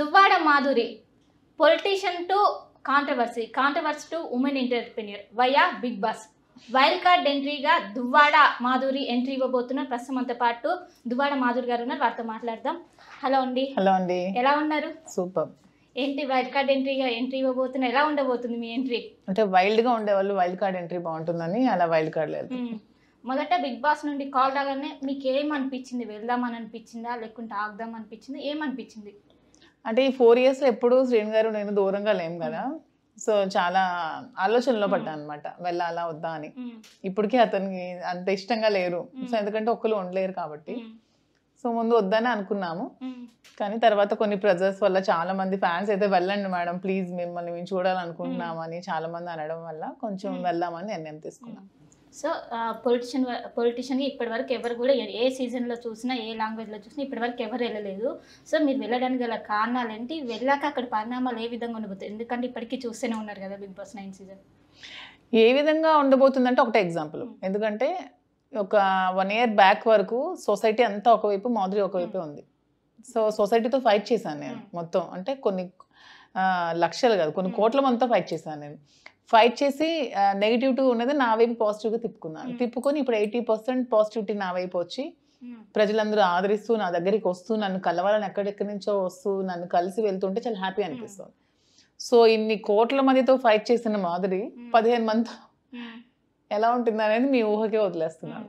Duvvada Madhuri politician to controversy to women entrepreneur via Bigg Boss wild card ఎంట్రీగా Duvvada Madhuri entry ఇవ్వబోతున్నారు. ప్రస్తుతం మనతో పాటు దువ్వాడ మాధురి గారు ఉన్నారు, వారితో మాట్లాడదాం. హలో అండి. హలో అండి, ఎలా ఉన్నారు? సూపర్. ఏంటి వైల్డ్ కార్డ్ ఎంట్రీగా ఎంట్రీ ఇవ్వబోతున్నారు, ఎలా ఉండబోతుంది మీ ఎంట్రీ? అంటే వైల్డ్ గా ఉండేవాళ్ళు వైల్డ్ కార్డ్ ఎంట్రీ బాగుంటుందని అలా వైల్డ్ కార్డ్ లేదు. మొదట బిగ్ బాస్ నుండి కాల్ రాగానే మీకు ఏమనిపించింది? వెళ్దామని అనిపించిందా లేకుంటే ఆగుదాం అనిపించింది? ఏమనిపించింది? అంటే ఈ 4 years లో ఎప్పుడు శ్రీని గారు నేను దూరంగా లేం కదా, సో చాలా ఆలోచనలో పడ్డా అనమాట, వెళ్ళాలా వద్దా అని. ఇప్పటికీ అతనికి అంత ఇష్టంగా లేరు, సో ఎందుకంటే ఒక్కరు ఉండలేరు కాబట్టి. సో ముందు వద్దని అనుకున్నాము, కానీ తర్వాత కొన్ని ప్రెజర్స్ వల్ల చాలా మంది ఫ్యాన్స్ అయితే వెళ్ళండి మేడం ప్లీజ్ మిమ్మల్ని మేము చూడాలనుకుంటున్నాము అని చాలా మంది అనడం వల్ల కొంచెం వెళ్దామని నిర్ణయం తీసుకున్నాం. సో పొలిటీషియన్గా ఇప్పటి వరకు ఎవరు కూడా ఏ సీజన్లో చూసినా ఏ లాంగ్వేజ్లో చూసినా ఇప్పటి వరకు ఎవరు వెళ్ళలేదు. సో మీరు వెళ్ళడానికి గల కారణాలు ఏంటి? వెళ్ళాక అక్కడ పరిణామాలు ఏ విధంగా ఉండబోతుంది? ఎందుకంటే ఇప్పటికీ చూస్తూనే ఉన్నారు కదా బిగ్ బాస్ 9 సీజన్. ఏ విధంగా ఉండబోతుందంటే ఒకటే ఎగ్జాంపుల్, ఎందుకంటే ఒక 1 year బ్యాక్ వరకు సొసైటీ అంతా ఒకవైపు, మాధురి ఒకవైపే ఉంది. సో సొసైటీతో ఫైట్ చేశాను నేను మొత్తం, అంటే కొన్ని లక్షలు కాదు కొన్ని కోట్ల మందితో ఫైట్ చేశాను నేను. ఫైట్ చేసి నెగిటివిటీ ఉన్నది నా వైపు పాజిటివ్గా తిప్పుకున్నాను. తిప్పుకొని ఇప్పుడు 80% పాజిటివిటీ నా వైపు వచ్చి ప్రజలందరూ ఆదరిస్తూ నా దగ్గరికి వస్తూ నన్ను కలవాలని ఎక్కడెక్కడి నుంచో వస్తూ నన్ను కలిసి వెళ్తుంటే చాలా హ్యాపీ అనిపిస్తుంది. సో ఇన్ని కోట్ల మందితో ఫైట్ చేసిన మాధురి 15 మందితో ఎలా ఉంటుంది అనేది మీ ఊహకే వదిలేస్తున్నాను.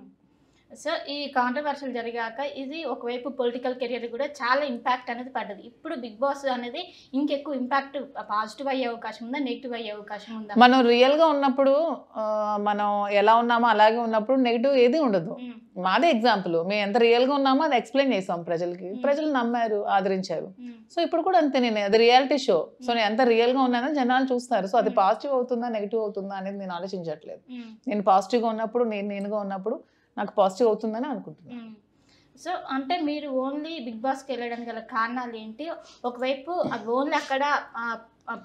సో ఈ కాంట్రవర్షియల్ జరిగాక ఇది ఒకవైపు పొలిటికల్ కెరియర్ కూడా చాలా ఇంపాక్ట్ అనేది పడ్డది. ఇప్పుడు బిగ్ బాస్ అనేది ఇంకెక్కువ ఇంపాక్ట్ పాజిటివ్ అయ్యే అవకాశం ఉందా, నెగిటివ్ అయ్యే అవకాశం ఉందా? మనం రియల్గా ఉన్నప్పుడు మనం ఎలా ఉన్నామో అలాగే ఉన్నప్పుడు నెగిటివ్ ఏది ఉండదు. మాదే ఎగ్జాంపుల్, మేము ఎంత రియల్గా ఉన్నామో అది ఎక్స్ప్లెయిన్ చేసాం ప్రజలకి, ప్రజలు నమ్మారు, ఆదరించారు. సో ఇప్పుడు కూడా అంతే, నేను అది రియాలిటీ షో, సో నేను ఎంత రియల్గా ఉన్నానో జనాలు చూస్తారు. సో అది పాజిటివ్ అవుతుందా నెగిటివ్ అవుతుందా అనేది నేను ఆలోచించట్లేదు. నేను పాజిటివ్గా ఉన్నప్పుడు నేనుగా ఉన్నప్పుడు నాకు పాజిటివ్ అవుతుందని అనుకుంటున్నాను. సో అంటే మీరు ఓన్లీ బిగ్ బాస్కి వెళ్ళడానికి గల కారణాలు ఏంటి? ఒకవైపు అది ఓన్లీ అక్కడ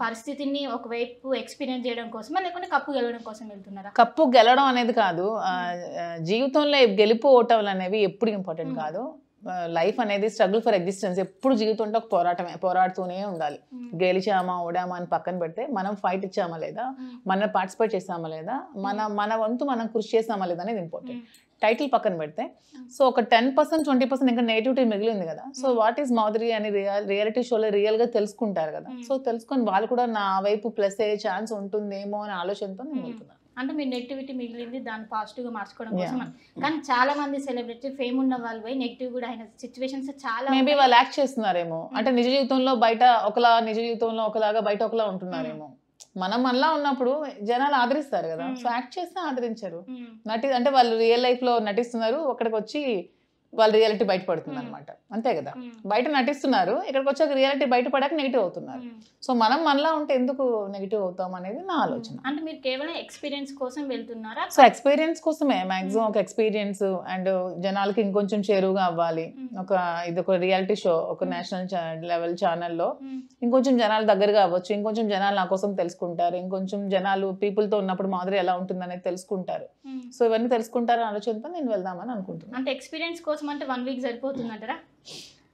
పరిస్థితిని ఒకవైపు ఎక్స్పీరియన్స్ చేయడం కోసమా లేకుంటే కప్పు గెలవడం కోసం వెళ్తున్నారా? కప్పు గెలవడం అనేది కాదు, జీవితంలో గెలుపు ఓటములు అనేవి ఎప్పుడు ఇంపార్టెంట్ కాదు. లైఫ్ అనేది స్ట్రగుల్ ఫర్ ఎగ్జిస్టెన్స్, ఎప్పుడు జీవితంలో ఒక పోరాటమే, పోరాడుతూనే ఉండాలి. గెలిచామా ఓడామా అని పక్కన పెడితే మనం ఫైట్ ఇచ్చామా లేదా, మనం పార్టిసిపేట్ చేసామా లేదా, మన వంతు మనం కృషి చేసామా లేదా అనేది ఇంపార్టెంట్. టైటిల్ పక్కన పెడితే సో ఒక 10% 20% ఇంకా నెగిటివిటీ మిగిలింది కదా. సో వాట్ ఈస్ మాధురి అని రియాలిటీ షోలో రియల్గా తెలుసుకుంటారు కదా. సో తెలుసుకొని వాళ్ళు కూడా నా వైపు ప్లస్ అయ్యే ఛాన్స్ ఉంటుందేమో అనే ఆలోచనతో నేను వెళ్తున్నాను. అంటే మీరు నెగిటివిటీ మిగిలింది దాన్ని పాజిటివ్గా మార్చుకోవడం కోసం. కానీ చాలా మంది సెలబ్రిటీ ఫేమ్ ఉన్న వాళ్ళు పోయి నెగిటివ్ కూడా అయిన సిచ్యువేషన్స్ చాలా. మేబీ వాళ్ళు యాక్ట్ చేస్తున్నారేమో, అంటే నిజ జీవితంలో బయట ఒకలా, నిజ జీవితంలో ఒకలాగా బయట ఒకలా ఉంటున్నారేమో. మనం మనలా ఉన్నప్పుడు జనాలు ఆదరిస్తారు కదా, సో యాక్ట్ చేసినా ఆదరించరు. అంటే వాళ్ళు రియల్ లైఫ్ లో నటిస్తున్నారు, అక్కడికి వచ్చి వాళ్ళ రియాలిటీ బయటపడుతుంది అనమాట, అంతే కదా. బయట నటిస్తున్నారు, ఇక్కడికి వచ్చాక రియాలిటీ బయటపడాక నెగిటివ్ అవుతున్నారు. సో మనం మనలా ఉంటే ఎందుకు నెగిటివ్ అవుతాం అనేది నా ఆలోచన. అంటే మీరు కేవలం ఎక్స్పీరియన్స్ కోసం వెళ్తున్నారా? సో ఎక్స్పీరియన్స్ కోసమే మాక్సిమం, ఒక ఎక్స్పీరియన్స్ అండ్ జనాలకి ఇంకొంచెం చేరువుగా అవ్వాలి. ఇది ఒక రియాలిటీ షో, ఒక నేషనల్ లెవెల్ ఛానల్లో ఇంకొంచెం జనాలు దగ్గరగా అవ్వచ్చు, ఇంకొంచెం జనాలు నా కోసం తెలుసుకుంటారు, ఇంకొంచెం జనాలు పీపుల్తో ఉన్నప్పుడు మాదిరి ఎలా ఉంటుంది అనేది తెలుసుకుంటారు. సో ఇవన్నీ తెలుసుకుంటారని ఆలోచనతో నేను వెళ్దామని అనుకుంటున్నాను. అంటే ఎక్స్పీరియన్స్ కోసం అంటే 1 week సరిపోతుందంటారా?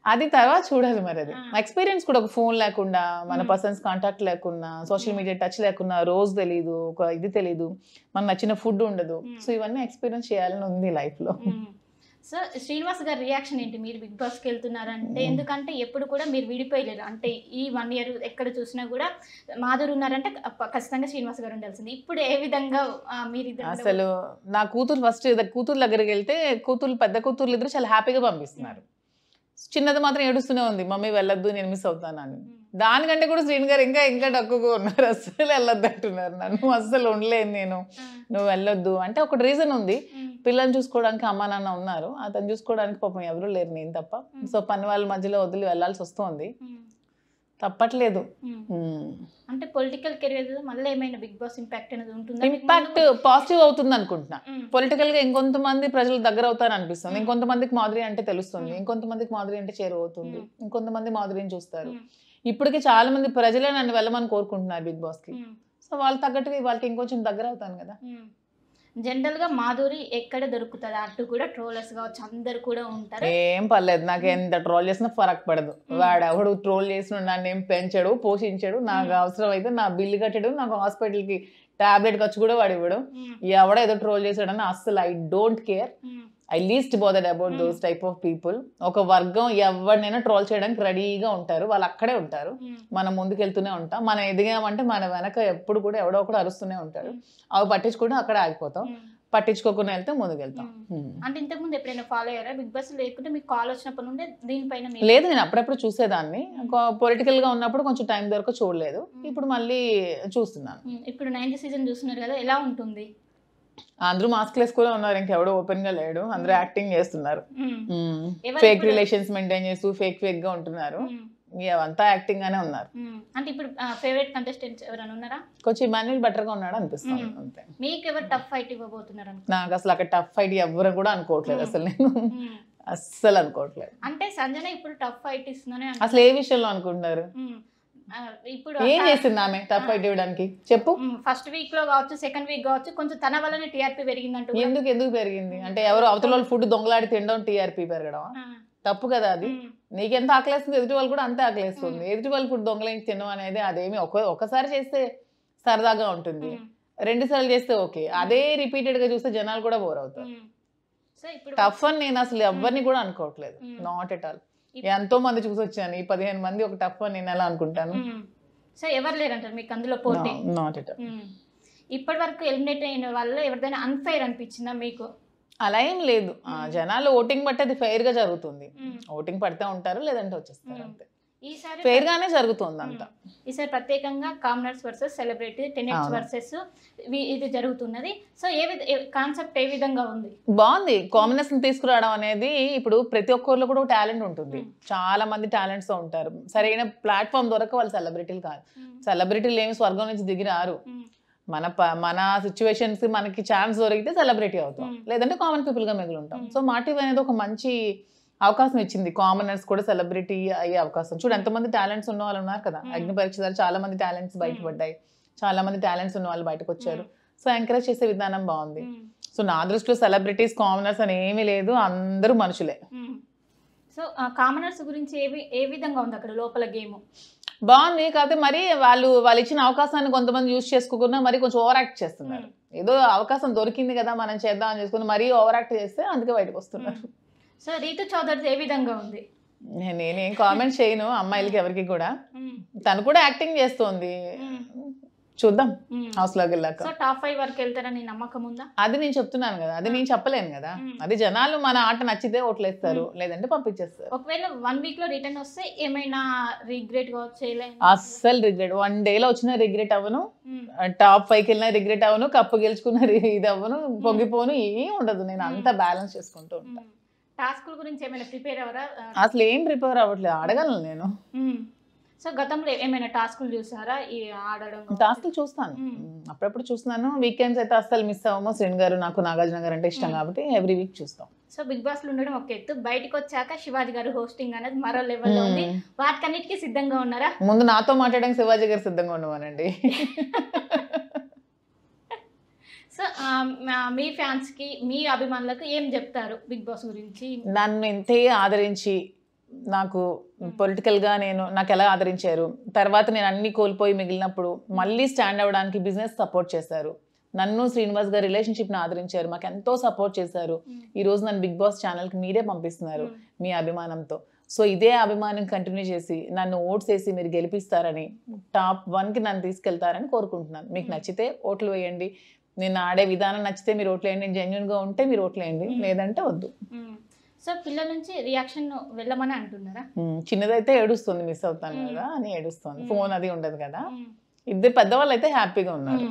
అది తర్వాత చూడాలి మరి. అది ఎక్స్పీరియన్స్ కూడా ఒక ఫోన్ లేకుండా, మన పర్సన్స్ కాంటాక్ట్ లేకుండా, సోషల్ మీడియా టచ్ లేకుండా, రోజు తెలీదు, ఒక ఇది తెలీదు, మనకు నచ్చిన ఫుడ్ ఉండదు. సో ఇవన్నీ ఎక్స్పీరియన్స్ చేయాలని ఉంది లైఫ్ లో. సో శ్రీనివాస్ గారి రియాక్షన్ ఏంటి మీరు బిగ్ బాస్కి వెళ్తున్నారంటే? ఎందుకంటే ఎప్పుడు కూడా మీరు విడిపోయలేరు, అంటే ఈ 1 year ఎక్కడ చూసినా కూడా మాధురి ఉన్నారంటే ఖచ్చితంగా శ్రీనివాస్ గారు ఉండాల్సింది. ఇప్పుడు ఏ విధంగా మీరు? అసలు నా కూతురు ఫస్ట్ కూతురు దగ్గరికి వెళ్తే పెద్ద కూతుర్లు ఇద్దరు చాలా హ్యాపీగా పంపిస్తున్నారు. చిన్నది మాత్రం ఏడుస్తూనే ఉంది, మమ్మీ వెళ్ళొద్దు నేను మిస్ అవుతానని. దానికంటే కూడా శ్రీని గారు ఇంకా డక్కుగా ఉన్నారు, అస్సలు వెళ్ళొద్దు అంటున్నారు. నన్ను అస్సలు ఉండలేను నేను, నువ్వు వెళ్ళొద్దు అంటే ఒకటి రీజన్ ఉంది. పిల్లల్ని చూసుకోవడానికి అమ్మా నాన్న ఉన్నారు, అతను చూసుకోవడానికి పాపం ఎవరు లేరు, నేను తప్ప. సో పని వాళ్ళ మధ్యలో వదిలి వెళ్ళాల్సి వస్తుంది, తప్పట్లేదు. అంటే పొలిటికల్ కెరీర్ మళ్ళీ ఏమైనా బిగ్ బాస్ ఇంపాక్ట్ అనేది ఉంటుందా? ఇంపాక్ట్ పాజిటివ్ అవుతుంది అనుకుంటున్నా. పొలిటికల్ గా ఇంకొంతమంది ప్రజలు దగ్గర అవుతారు అనిపిస్తుంది, ఇంకొంతమందికి మాధురి అంటే తెలుస్తుంది, ఇంకొంతమందికి మాధురి అంటే చేరువవుతుంది, ఇంకొంతమంది మాధురిని చూస్తారు. ఇప్పటికి చాలా మంది ప్రజలే నన్ను వెళ్ళమని కోరుకుంటున్నారు బిగ్ బాస్ కి. సో వాళ్ళు తగ్గట్టుగా వాళ్ళకి ఇంకొంచెం దగ్గర అవుతాను కదా. జనరల్ గా మాధురి ఎక్కడ దొరుకుతుంది అంటూ కూడా ట్రోలర్స్ కావచ్చు అందరు కూడా ఉంటారు. ఏం పర్లేదు, నాకు ఎంత ట్రోల్ చేసినా ఫరక్ పడదు. వాడు ఎవడు ట్రోల్ చేసిన నన్ను ఏం పెంచడు పోషించడు. నాకు అవసరం అయితే నా బిల్లు కట్టడు, నాకు హాస్పిటల్ కి టాబ్లెట్ ఖర్చు కూడా వాడు ఇవ్వడు. ఎవడో ఏదో ట్రోల్ చేశాడని అస్సలు I don't care. I least bothered about those type of people. ఒక వర్గం ఎవరినైనా ట్రోల్ చేయడానికి రెడీగా ఉంటారు, వాళ్ళు అక్కడే ఉంటారు. మనం ముందుకెళ్తూనే ఉంటాం. మనం ఎదిగామంటే మన వెనక ఎప్పుడు కూడా ఎవడో ఒకడు అరుస్తూనే ఉంటాడు. అవి పట్టించుకుంటే అక్కడే ఆగిపోతాం, పట్టించుకోకుండా వెళ్తే ముందుకెళ్తాం. అంటే ఇంతకుముందు ఎప్పుడైనా ఫాలో అయ్యారా బిగ్ బాస్? లేకుంటే మీకు కాల్ వచ్చినప్పటి నుండి దీనిపైన లేదు, నేను అప్పుడప్పుడు చూసేదాన్ని. పొలిటికల్ గా ఉన్నప్పుడు కొంచెం టైం దొరక చూడలేదు, ఇప్పుడు మళ్ళీ చూస్తున్నాను. ఇప్పుడు 9th సీజన్ చూస్తున్నారు కదా, ఎలా ఉంటుంది? అందరూ మాస్క్ వేసుకునే ఉన్నారు, ఇంకెవడో ఓపెన్ గా లేడు, అందరూ యాక్టింగ్ చేస్తున్నారు. ఫేక్ రిలేషన్స్ మెయింటైన్ చేస్తూ ఫేక్ గా ఉంటున్నారు. అంతా యాక్టింగ్ గానే ఉన్నారు. అంటే ఇప్పుడు ఫేవరెట్ కంటెస్టెంట్స్ ఎవరైనా ఉన్నారా? కొంచెం ఇమాన్యుల్ బెటర్ గా ఉన్నాడు అనిపిస్తుంది అంతే. మీకు ఎవరు టఫ్ ఫైట్ ఇవ్వబోతున్నారు? నాకు అసలు అక్కడ టఫ్ ఫైట్ ఎవరు కూడా అనుకోవట్లేదు అసలు, నేను అస్సలు అనుకోవట్లేదు. అంటే సంజన ఇప్పుడు టఫ్ ఫైట్ ఇస్తుందని అసలు ఏ విషయంలో అనుకుంటున్నారు? ఇప్పుడు ఏం చేసింది ఆమె టఫ్ ఫైట్ ఇవ్వడానికి చెప్పు? ఫస్ట్ వీక్ లో కావచ్చు, సెకండ్ వీక్ కావచ్చు, కొంచెం తన వల్లనే టీఆర్పీ పెరిగిందంటూ. ఎందుకు పెరిగింది అంటే ఎవరు అవతల వాళ్ళు ఫుడ్ దొంగలాడి తినడం టీఆర్పీ పెరగడం తప్పు కదా? అది నీకెంత ఆకలేస్తుంది ఎదుటి వాళ్ళు కూడా అంతే ఆకలేస్తుంది. ఎదుటి వాళ్ళు ఫుడ్ దొంగలించి తినడం అనేది అదేమి ఒకసారి చేస్తే సరదాగా ఉంటుంది, 2 సార్లు చేస్తే ఓకే. అదే రిపీటెడ్ గా చూస్తే జనాలు కూడా బోర్ అవుతారు. టఫ్ అని నేను అసలు ఎవరిని కూడా అనుకోవట్లేదు, నాట్ ఎట్ ఆల్. ఎంతో మంది చూసి వచ్చాను, ఈ 15 మంది ఒక టఫ్ అని నేను ఎలా అనుకుంటాను? సో ఎవరు లేరంటారు మీకు అందులో పోటీ? Not at all. ఇప్పటి వరకు ఎలిమినేట్ అయిన వాళ్ళు ఎవరిదైనా అన్ఫైర్ అనిపించిందా మీకు? అలా ఏం లేదు, జనాలు ఓటింగ్ బట్టి అది ఫెయిర్ గా జరుగుతుంది. ఓటింగ్ పడితే ఉంటారు, లేదంటే వచ్చేస్తారు అంతే. ఈసారి ఫెయిర్ గానే జరుగుతుంది అంతా. ఈసారి ప్రత్యేకంగా commoners versus celebrity, tenets versus ఇది జరుగుతున్నది. సో కాన్సెప్ట్ ఏ విధంగా ఉంది? బాగుంది. కామనర్స్ ని తీసుకురావడం అనేది, ఇప్పుడు ప్రతి ఒక్కరిలో కూడా టాలెంట్ ఉంటుంది, చాలా మంది టాలెంట్స్ తో ఉంటారు. సరైన ప్లాట్ఫామ్ దొరక వాళ్ళు సెలబ్రిటీలు కాదు. సెలబ్రిటీలు ఏమి స్వర్గం నుంచి దిగిరారు. మన సిచ్యువేషన్స్ మనకి ఛాన్స్ దొరికితే సెలబ్రిటీ అవుతాం, లేదంటే కామన్ పీపుల్ గా మిగిలి ఉంటాం. సో మా టీవీ అనేది ఒక మంచి అవకాశం ఇచ్చింది, కామనర్స్ కూడా సెలబ్రిటీ అయ్యే అవకాశం. చూడు ఎంతమంది టాలెంట్స్ ఉన్న వాళ్ళు ఉన్నారు కదా, అగ్ని పరీక్ష చాలా మంది టాలెంట్స్ బయటపడ్డాయి, చాలా మంది టాలెంట్స్ ఉన్న వాళ్ళు బయటకు వచ్చారు. సో ఎంకరేజ్ చేసే విధానం బాగుంది. సో నా దృష్టిలో సెలబ్రిటీస్ కామనర్స్ అని ఏమీ లేదు, అందరూ మనుషులే. సో కామనర్స్ గురించి ఏ విధంగా ఉంది అక్కడ లోపల గేమ్? బాగుంది, కాకపోతే మరి వాళ్ళు ఇచ్చిన అవకాశాన్ని కొంతమంది యూజ్ చేసుకోకుండా మరి కొంచెం ఓవర్ యాక్ట్ చేస్తున్నారు. ఏదో అవకాశం దొరికింది కదా మనం చేద్దాం అని చేసుకుని మరీ ఓవర్ యాక్ట్ చేస్తే అందుకే బయటకు వస్తున్నారు. సో రీతు చౌదరి ఏ విధంగా ఉంది? నేనేం కామెంట్ చేయను అమ్మాయిలకి ఎవరికి కూడా, తను కూడా యాక్టింగ్ చేస్తోంది, చూద్దాం హౌస్ లోకి వెళ్ళాక. టాప్ 5 వరకు వెళ్తారని నమ్మకం ఉందా? అది నేను చెప్తున్నాను కదా, అది నేను చెప్పలేను కదా. అది జనాలు మన ఆట నచ్చితే ఓట్లేస్తారు, లేదంటే పంపించేస్తారు. ఒకవేళ 1 వీక్ లో రిటర్న్ వస్తే ఏమైనా రిగ్రెట్ చేయలేదు? అస్సలు రిగ్రెట్, 1 డేలో వచ్చిన రిగ్రెట్ అవ్వను, టాప్ 5కి వెళ్ళినా రిగ్రెట్ అవ్వను, కప్పు గెలుచుకున్న ఇది అవ్వను, పొంగిపోను, ఏం ఉండదు. నేను అంతా బ్యాలెన్స్ చేసుకుంటూ ఉంటాను. టాస్కుల గురించి ఏమైనా ప్రిపేర్ అవ్వరా? అసలు ఏం ప్రిపేర్ అవ్వట్లేదు, అడగలను నేను. సో గతంలో ఏమైనా టాస్కులు చూసారా? ఈ ఆడడం టాస్కులు చూస్తాను, అప్పుడప్పుడు చూస్తున్నాను. వీకెండ్స్ అయితే అస్సలు మిస్ అవ్వము. శ్రీన్ గారు, నాకు నాగార్జున గారు అంటే ఇష్టం కాబట్టి ఎవ్రీ వీక్ చూస్తాం. సో బిగ్ బాస్ లో ఉండడం ఒక ఎత్తు, బయటకు వచ్చాక శివాజీ గారు హోస్టింగ్ అనేది మరో లెవెల్లో ఉంది. వాటికన్నిటికీ సిద్ధంగా ఉన్నారా? ముందు నాతో మాట్లాడడానికి శివాజీ గారు సిద్ధంగా ఉండమనండి. సో మీ ఫ్యాన్స్ కి, మీ అభిమానులకు ఏం చెప్తారు బిగ్ బాస్ గురించి? నన్ను ఇంతే ఆదరించి, నాకు పొలిటికల్గా నాకు ఎలా ఆదరించారు, తర్వాత నేను అన్ని కోల్పోయి మిగిలినప్పుడు మళ్ళీ స్టాండ్ అవ్వడానికి బిజినెస్ సపోర్ట్ చేశారు. నన్ను శ్రీనివాస్ గారు రిలేషన్షిప్ని ఆదరించారు, మాకు ఎంతో సపోర్ట్ చేశారు. ఈ రోజు నన్ను బిగ్ బాస్ ఛానల్కి మీరే పంపిస్తున్నారు మీ అభిమానంతో. సో ఇదే అభిమానం కంటిన్యూ చేసి నన్ను ఓట్స్ వేసి మీరు గెలిపిస్తారని, టాప్ 1కి నన్ను తీసుకెళ్తారని కోరుకుంటున్నాను. మీకు నచ్చితే ఓట్లు వేయండి, నేను ఆడే విధానం నచ్చితే మీరు ఓట్లు వేయండి, జెన్యున్గా ఉంటే మీరు ఓట్లు వేయండి, లేదంటే వద్దు. సో పిల్లల నుంచి రియాక్షన్ వెళ్ళమని అంటున్నారా? చిన్నదైతే ఏడుస్తుంది, మిస్ అవుతాను కదా అని ఏడుస్తుంది, ఫోన్ అది ఉండదు కదా. ఇద్దరు పెద్దవాళ్ళు అయితే హ్యాపీగా ఉన్నారు.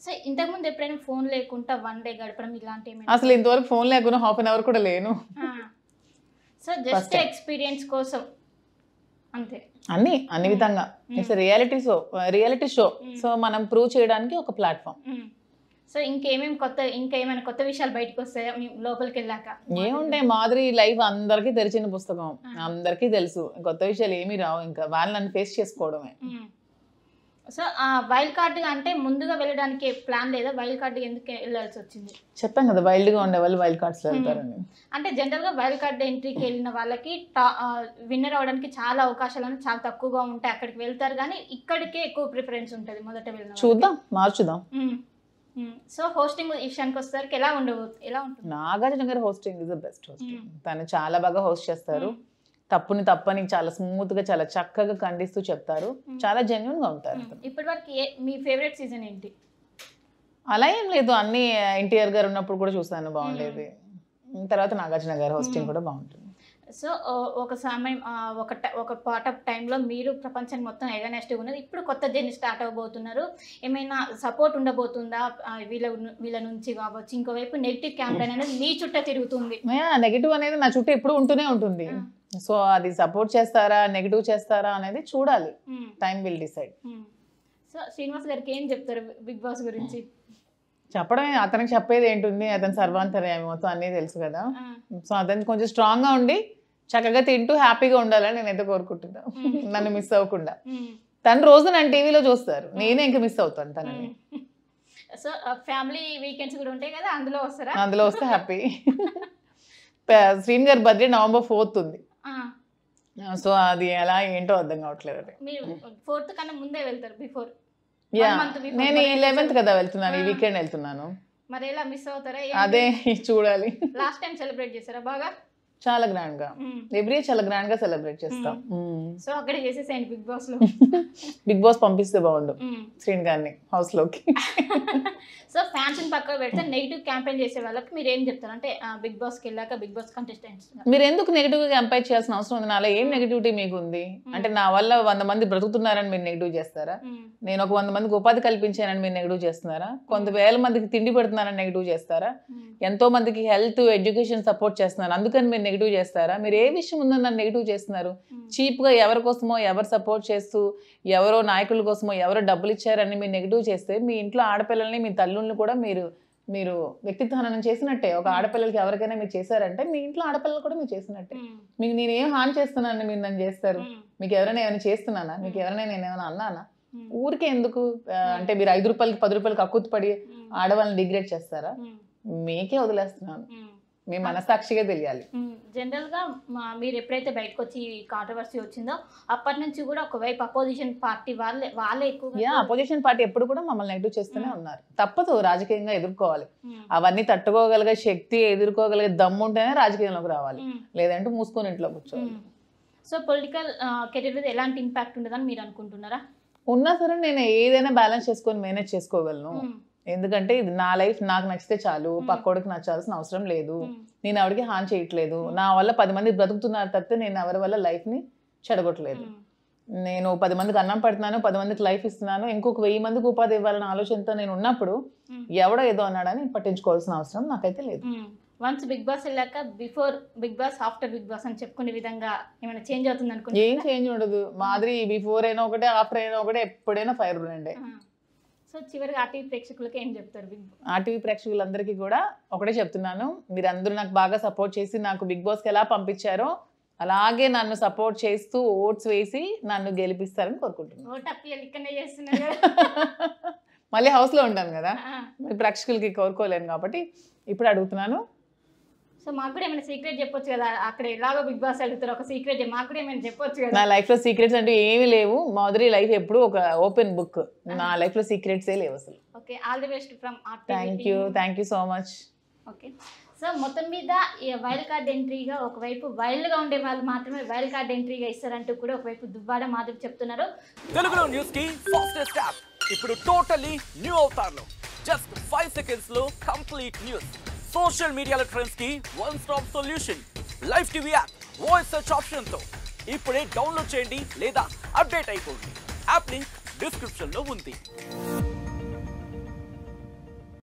సో ఇంతకుముందు ఎప్పుడైనా ఫోన్ లేకుండా 1 డే గడపడం ఇలాంటివి? అసలు ఇంతవరకు ఫోన్ లేకుండా ½ an hour కూడా లేను. సో జస్ట్ ఎక్స్పీరియన్స్ కోసం అంతే. అన్ని విధంగా ఇట్స్ రియాలిటీ షో. సో మనం ప్రూవ్ చేయడానికి ఒక ప్లాట్ఫామ్. సో ఇంకేమైనా కొత్త విషయాలు బయటకు వస్తాయా లోపలికి వెళ్ళాక? ఏముంటాయి, మాధురి లైఫ్ అందరికీ తెరిచిన పుస్తకం, అందరికీ తెలుసు. కొత్త విషయాలు ఏమీ రావు, ఇంకా వాళ్ళు నన్ను ఫేస్ చేసుకోవడమే. సో వైల్డ్ కార్డ్ అంటే ముందుగా వెళ్ళడానికి ప్లాన్ లేదా? వైల్డ్ కార్డ్ ఎందుకు వెళ్ళాల్సి వచ్చింది? చెప్పాను కదా వైల్డ్గా ఉండే వాళ్ళు వైల్డ్ కార్డ్స్ వెళ్తారని. అంటే జనరల్గా వైల్డ్ కార్డ్ ఎంట్రీకి వెళ్ళిన వాళ్ళకి విన్నర్ అవడానికి చాలా అవకాశాలు చాలా తక్కువగా ఉంటాయి, అక్కడికి వెళ్తారు, కానీ ఇక్కడికే ఎక్కువ ప్రిఫరెన్స్ ఉంటుంది మొదట వెళ్ళిన. చూద్దాం, మార్చుదాం. సో హోస్టింగ్ విషయానికి వచ్చేసరికి ఎలా ఉంటుంది? నాగార్జున గారి hosting is the best hosting. తను చాలా బాగా హోస్ట్ చేస్తారు. తప్పని చాలా స్మూత్ గా చాలా చక్కగా ఖండిస్తూ చెప్తారు. చాలా జెన్యున్ గా ఉంటారు. ఇప్పటి వరకు మీ ఫేవరెట్ సీజన్ ఏంటి? అలా ఏం లేదు, అన్ని ఎన్టీఆర్ గారు ఉన్నప్పుడు కూడా చూస్తాను, బాగుండేది. తర్వాత నాగార్జున గారి హోస్టింగ్ కూడా బాగుంటుంది. సో ఒక సమయం ఒక పార్ట్ ఆఫ్ టైంలో మీరు ప్రపంచాన్ని మొత్తం ఎగనెస్ట్గా ఉన్నది, ఇప్పుడు కొత్త జర్నీ స్టార్ట్ అవ్వబోతున్నారు. ఏమైనా సపోర్ట్ ఉండబోతుందా వీళ్ళ నుంచి కావచ్చు? ఇంకోవైపు నెగిటివ్ క్యాంపెయిన్ అనేది మీ చుట్టూ తిరుగుతుంది. నెగిటివ్ అనేది నా చుట్టూ ఎప్పుడు ఉంటూనే ఉంటుంది. సో అది సపోర్ట్ చేస్తారా నెగిటివ్ చేస్తారా అనేది చూడాలి, time will decide. So Srinivas గారికి ఏం చెప్తారు బిగ్ బాస్ గురించి? చెప్పడమే, అతనికి చెప్పేది ఏంటుంది, అతను సర్వాంతర్యామి, మొత్తం అన్నీ తెలుసు కదా. సో అతనికి కొంచెం స్ట్రాంగ్ గా ఉండి చక్కగా తింటూ హ్యాపీగా ఉండాలని నేనైతే కోరుకుంటున్నా. నన్ను మిస్ అవ్వకుండా. తను రోజు నన్ను టీవీలో చూస్తారు, నేనే ఇంకా మిస్ అవుతాను తనని. సో ఫ్యామిలీ వీకెండ్స్ కూడా ఉంటాయి కదా, అందులో వస్తారా? అందులో వస్తే హ్యాపీ. శ్రీన్ గారి బర్త్డే November 4th ఉంది. సో అది ఎలా ఏంటో అర్థం కావట్లేదు. అది మీరు 4th కన్నా ముందే వెళ్తారు, బిఫోర్? నేను 11th కదా వెళ్తున్నాను, ఈ వీకెండ్ వెళ్తున్నాను. మరి ఎలా మిస్ అవుతారా? అదే చూడాలి. లాస్ట్ టైం సెలబ్రేట్ చేశారా బాగా? చాలా గ్రాండ్ గా, ఎవ్రీ చాలా గ్రాండ్ గా సెలబ్రేట్ చేస్తాం. సో అక్కడ చేసేసేయండి బిగ్ బాస్ లో. బిగ్ బాస్ పంపిస్తే బాగుండు శ్రీన్ గారిని హౌస్ లోకి. సో ఫ్యాన్స్ పక్కన పెడితే నెగిటివ్ క్యాంపెయిన్ చేసే వాళ్ళకి మీరు ఏం చెప్తారు? అంటే బిగ్ బాస్కి వెళ్ళాక బిగ్ బాస్ కంటెస్టెంట్స్ మీరు ఎందుకు నెగిటివ్ గా క్యాంపెయిన్ చేయాల్సిన అవసరం ఉంది? నాలో ఏం నెగిటివిటీ మీకు ఉంది? అంటే నా వల్ల 100 మంది బ్రతుకుతున్నారని మీరు నెగిటివ్ చేస్తారా? నేను ఒక 100 మందికి ఉపాధి కల్పించానని మీరు నెగిటివ్ చేస్తున్నారా? కొంత వేల మందికి తిండి పెడుతున్నారని నెగిటివ్ చేస్తారా? ఎంతో మందికి హెల్త్ ఎడ్యుకేషన్ సపోర్ట్ చేస్తున్నారు, అందుకని మీరు నెగిటివ్ చేస్తారా? మీరు ఏ విషయం ఉందని నన్ను నెగిటివ్ చేస్తున్నారు? చీప్ గా ఎవరి కోసమో ఎవరు సపోర్ట్ చేస్తూ ఎవరో నాయకుల కోసమో ఎవరో డబ్బులు ఇచ్చారని మీరు నెగిటివ్ చేస్తే మీ ఇంట్లో ఆడపిల్లల్ని మీ తల్లుల్ని కూడా మీరు వ్యక్తిత్వహననం చేసినట్టే. ఒక ఆడపిల్లలకి ఎవరికైనా మీరు చేశారంటే మీ ఇంట్లో ఆడపిల్లలు కూడా మీరు చేసినట్టే. మీకు నేనేం హాని చేస్తున్నాను మీరు నన్ను చేస్తారు? మీకు ఎవరైనా ఏమైనా చేస్తున్నానా? మీకు ఎవరైనా నేను ఏమైనా అన్నానా? ఊరికే ఎందుకు అంటే మీరు 5 రూపాయలకి 10 రూపాయలకి అక్కుతు పడి ఆడవాళ్ళని డిగ్రేడ్ చేస్తారా? మీకే వదిలేస్తున్నాను, మీ మనసాక్షిగా తెలియాలి. జనరల్ గా మీరు ఎప్పుడైతే బయటకు వచ్చి కాంట్రవర్సీ వచ్చిందో అప్పటి నుంచి కూడా ఒకవైపు అపోజిషన్ పార్టీ వాళ్ళే ఎక్కువ అపోజిషన్ పార్టీ ఎప్పుడు కూడా మమ్మల్ని నెగిటివ్ చేస్తూనే ఉన్నారు. తప్పదు, రాజకీయంగా ఎదుర్కోవాలి. అవన్నీ తట్టుకోగలిగే శక్తి, ఎదుర్కోగలిగే దమ్ము ఉంటేనే రాజకీయంలోకి రావాలి, లేదంటే మూసుకొని ఇంట్లో కూర్చోవాలి. సో పొలిటికల్ కెరీర్ మీద ఎలాంటి ఇంపాక్ట్ ఉండదని మీరు అనుకుంటున్నారా? ఉన్నా సరే నేను ఏదైనా బ్యాలెన్స్ చేసుకొని మేనేజ్ చేసుకోగలను. ఎందుకంటే ఇది నా లైఫ్, నాకు నచ్చితే చాలు, పక్కోడికి నచ్చాల్సిన అవసరం లేదు. నేను ఎవరికి హాని చేయట్లేదు, నా వల్ల 10 మంది బ్రతుకుతున్నారు తప్పితే నేను ఎవరి వల్ల లైఫ్ ని చెడగొట్టలేదు. నేను 10 మందికి అన్నం పెడుతున్నాను, 10 మందికి లైఫ్ ఇస్తున్నాను, ఇంకొక 1000 మందికి ఉపాధి ఇవ్వాలన్న ఆలోచనతో నేను ఉన్నప్పుడు ఎవడో ఏదో అన్నాడని పట్టించుకోవాల్సిన అవసరం నాకైతే లేదు. వన్స్ బిగ్ బాస్ వెళ్ళాక before Bigg Boss after Bigg Boss అని చెప్పుకునే విధంగా ఏమైనా చేంజ్ అవుతుంది అనుకుంటే? ఏం చేంజ్ ఉండదు, మాదిరి బిఫోర్ అయినా ఒకటే ఆఫ్టర్ అయినా ఒకటే, ఎప్పుడైనా ఫైర్ బ్రాండే. సో చివరిగా ఆర్టీవీ ప్రేక్షకులకి ఏం చెప్తారు? ఆర్టీవీ ప్రేక్షకులందరికీ కూడా ఒకటే చెప్తున్నాను, మీరందరూ నాకు బాగా సపోర్ట్ చేసి నాకు బిగ్ బాస్కి ఎలా పంపించారో అలాగే నన్ను సపోర్ట్ చేస్తూ ఓట్స్ వేసి నన్ను గెలిపిస్తారని కోరుకుంటున్నాను. మళ్ళీ హౌస్లో ఉంటాను కదా, మరి ప్రేక్షకులకి కోరుకోలేను కాబట్టి ఇప్పుడు అడుగుతున్నాను. సో మాకు కూడా ఏమైనా సీక్రెట్ చెప్పొచ్చు కదా, అక్కడ ఎలాగో బిగ్ బాస్ అడుగుతారు, ఒక సీక్రెట్ మాకు కూడా ఏమైనా చెప్పొచ్చు కదా. నా లైఫ్లో సీక్రెట్స్ అంటే ఏమీ లేవు, మాధురి లైఫ్ ఎప్పుడు ఒక ఓపెన్ బుక్, నా లైఫ్లో సీక్రెట్సే లేవు అసలు. Okay, all the best from RTV. Thank you so much. Okay, so మొత్తం మీద వైల్డ్ కార్డ్ ఎంట్రీగా ఒకవైపు వైల్డ్గా ఉండే వాళ్ళు మాత్రమే వైల్డ్ కార్డ్ ఎంట్రీగా ఇస్తారంటూ కూడా ఒకవైపు దువ్వాడ మాధవ్ చెప్తున్నారు. తెలుగులో న్యూస్ కి ఫాస్టెస్ట్ యాప్ ఇప్పుడు టోటల్లీ న్యూ అవతార్లో జస్ట్ 5 seconds లో కంప్లీట్ న్యూస్, సోషల్ మీడియాలో ట్రెండ్స్ కి one stop solution, live TV app, voice search option తో ఇప్పుడే డౌన్లోడ్ చేయండి లేదా అప్డేట్ అయిపోండి. యాప్ లింక్ డిస్క్రిప్షన్ లో ఉంది.